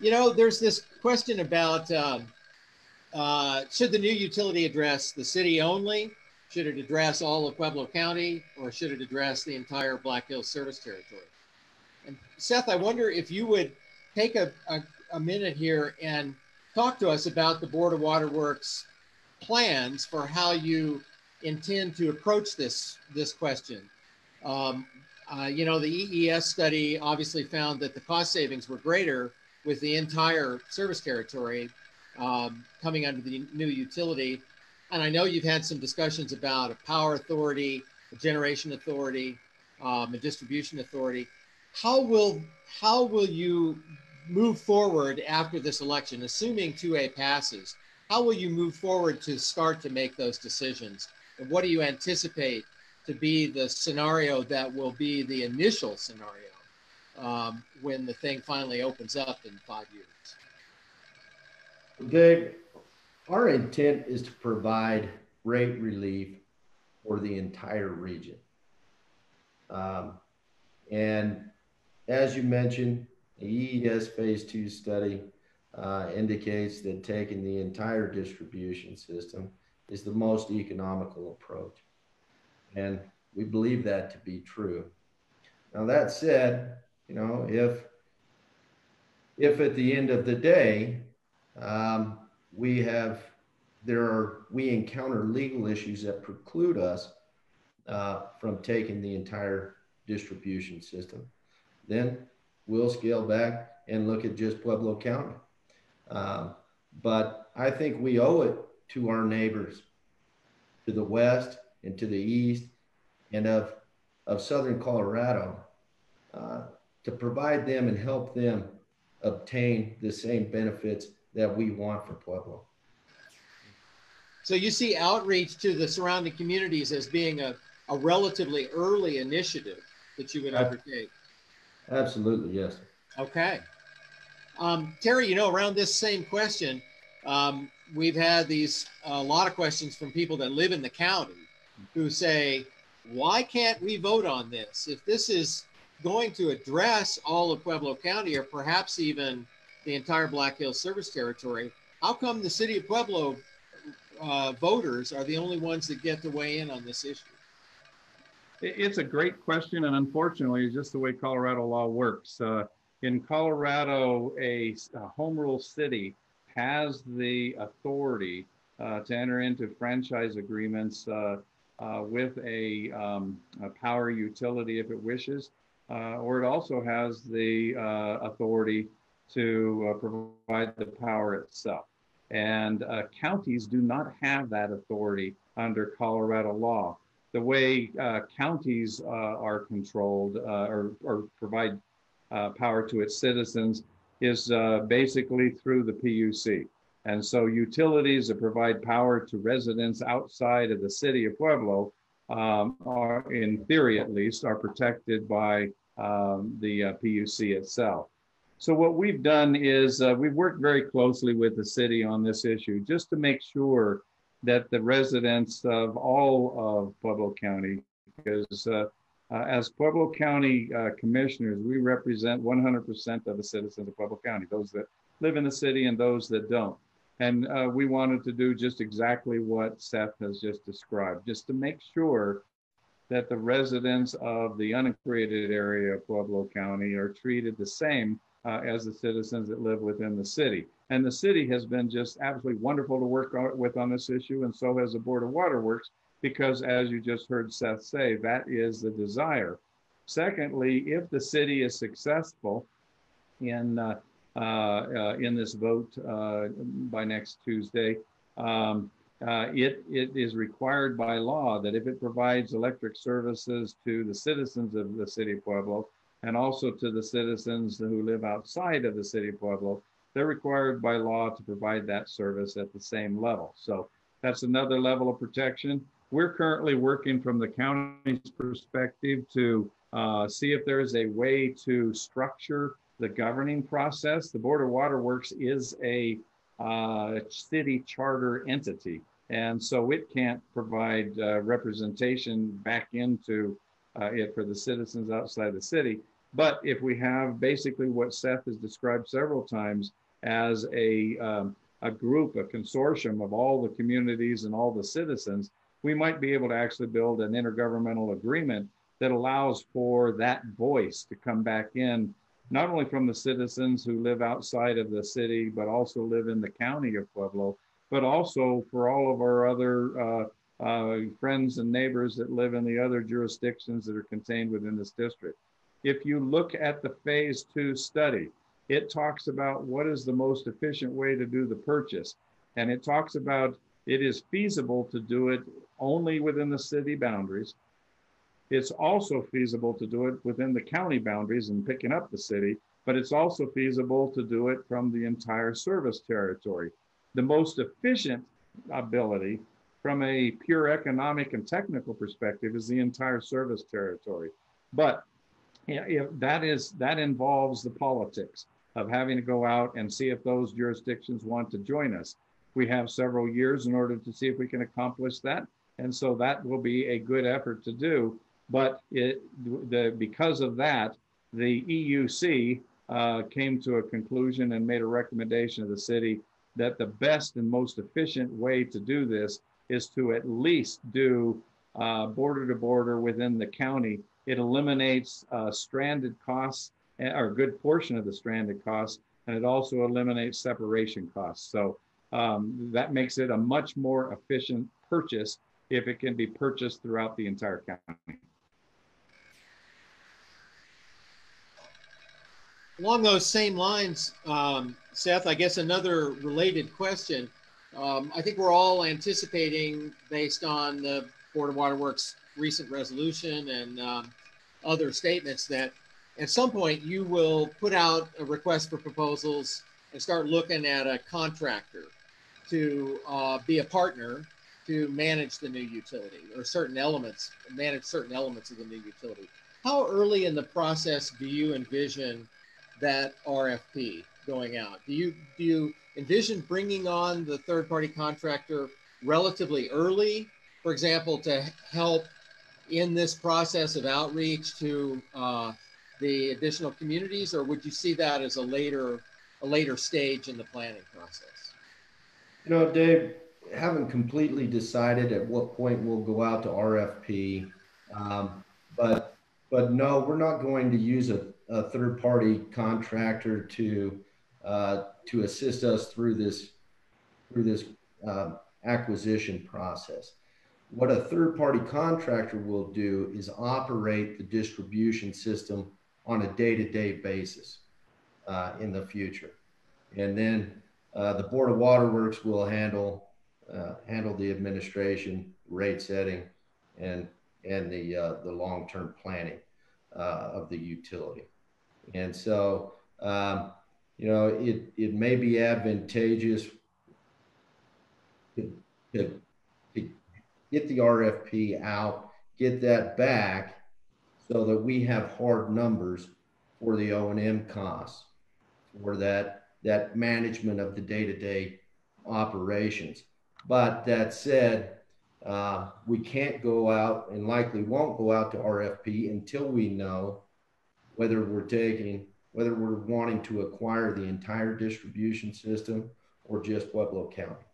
You know, there's this question about should the new utility address the city only? Should it address all of Pueblo County, or should it address the entire Black Hills service territory? And Seth, I wonder if you would take a minute here and talk to us about the Board of Water Works plans for how you intend to approach this question. You know, the EES study obviously found that the cost savings were greater with the entire service territory coming under the new utility. And I know you've had some discussions about a power authority, a generation authority, a distribution authority. How will you move forward after this election, assuming 2A passes? How will you move forward to start to make those decisions? And what do you anticipate to be the scenario that will be the initial scenario when the thing finally opens up in 5 years? Dave, our intent is to provide rate relief for the entire region. And as you mentioned, the EES Phase 2 study indicates that taking the entire distribution system is the most economical approach. And we believe that to be true. Now, that said, you know, if at the end of the day, we encounter legal issues that preclude us from taking the entire distribution system, then we'll scale back and look at just Pueblo County. But I think we owe it to our neighbors to the west and to the east and of southern Colorado to provide them and help them obtain the same benefits that we want for Pueblo. So you see outreach to the surrounding communities as being a relatively early initiative that you would undertake? Absolutely, yes. Okay. Terry, you know, around this same question, we've had a lot of questions from people that live in the county who say, why can't we vote on this? If this is going to address all of Pueblo County, or perhaps even the entire Black Hills service territory, how come the City of Pueblo voters are the only ones that get to weigh in on this issue? It's a great question, and unfortunately, it's just the way Colorado law works. In Colorado, a home rule city has the authority to enter into franchise agreements with a power utility if it wishes, or it also has the authority to provide the power itself. And counties do not have that authority under Colorado law. The way counties are controlled or provide power to its citizens is basically through the PUC. And so utilities that provide power to residents outside of the City of Pueblo are, in theory at least, are protected by the PUC itself. So what we've done is we've worked very closely with the city on this issue just to make sure that the residents of all of Pueblo County, because as Pueblo County commissioners, we represent 100% of the citizens of Pueblo County, those that live in the city and those that don't. And we wanted to do just exactly what Seth has just described, just to make sure that the residents of the unincorporated area of Pueblo County are treated the same as the citizens that live within the city. And the city has been just absolutely wonderful to work with on this issue, and so has the Board of Water Works, because as you just heard Seth say, that is the desire. Secondly, if the city is successful in this vote by next Tuesday, it is required by law that if it provides electric services to the citizens of the City of Pueblo, and also to the citizens who live outside of the City of Pueblo, they're required by law to provide that service at the same level. So that's another level of protection. We're currently working from the county's perspective to see if there's a way to structure the governing process. The Board of Water Works is a city charter entity, and so it can't provide representation back into it for the citizens outside the city. But if we have basically what Seth has described several times as a group, a consortium of all the communities and all the citizens, we might be able to actually build an intergovernmental agreement that allows for that voice to come back in, not only from the citizens who live outside of the city, but also live in the county of Pueblo, but also for all of our other friends and neighbors that live in the other jurisdictions that are contained within this district. If you look at the phase 2 study, it talks about what is the most efficient way to do the purchase. And it talks about it is feasible to do it only within the city boundaries. It's also feasible to do it within the county boundaries and picking up the city, but it's also feasible to do it from the entire service territory. The most efficient ability from a pure economic and technical perspective is the entire service territory. But that involves the politics of having to go out and see if those jurisdictions want to join us. We have several years in order to see if we can accomplish that. And so that will be a good effort to do. But because of that, the EUC came to a conclusion and made a recommendation to the city that the best and most efficient way to do this is to at least do border to border within the county. It eliminates stranded costs, or a good portion of the stranded costs, and it also eliminates separation costs. So that makes it a much more efficient purchase if it can be purchased throughout the entire county. Along those same lines, Seth, I guess another related question. I think we're all anticipating, based on the Board of Waterworks' recent resolution and other statements, that at some point you will put out a request for proposals and start looking at a contractor to be a partner to manage the new utility, or manage certain elements of the new utility. How early in the process do you envision that RFP going out? Do you envision bringing on the third-party contractor relatively early, for example, to help in this process of outreach to the additional communities, or would you see that as a later stage in the planning process? You know, Dave, haven't completely decided at what point we'll go out to RFP, but no, we're not going to use a third-party contractor to assist us through this acquisition process. What a third-party contractor will do is operate the distribution system on a day-to-day basis in the future, and then the Board of Waterworks will handle the administration, rate setting, and the long-term planning of the utility. And so, you know, it may be advantageous to get the RFP out, get that back, so that we have hard numbers for the O&M costs, for that management of the day-to-day operations. But that said, we can't go out, and likely won't go out to RFP until we know whether we're wanting to acquire the entire distribution system or just Pueblo County.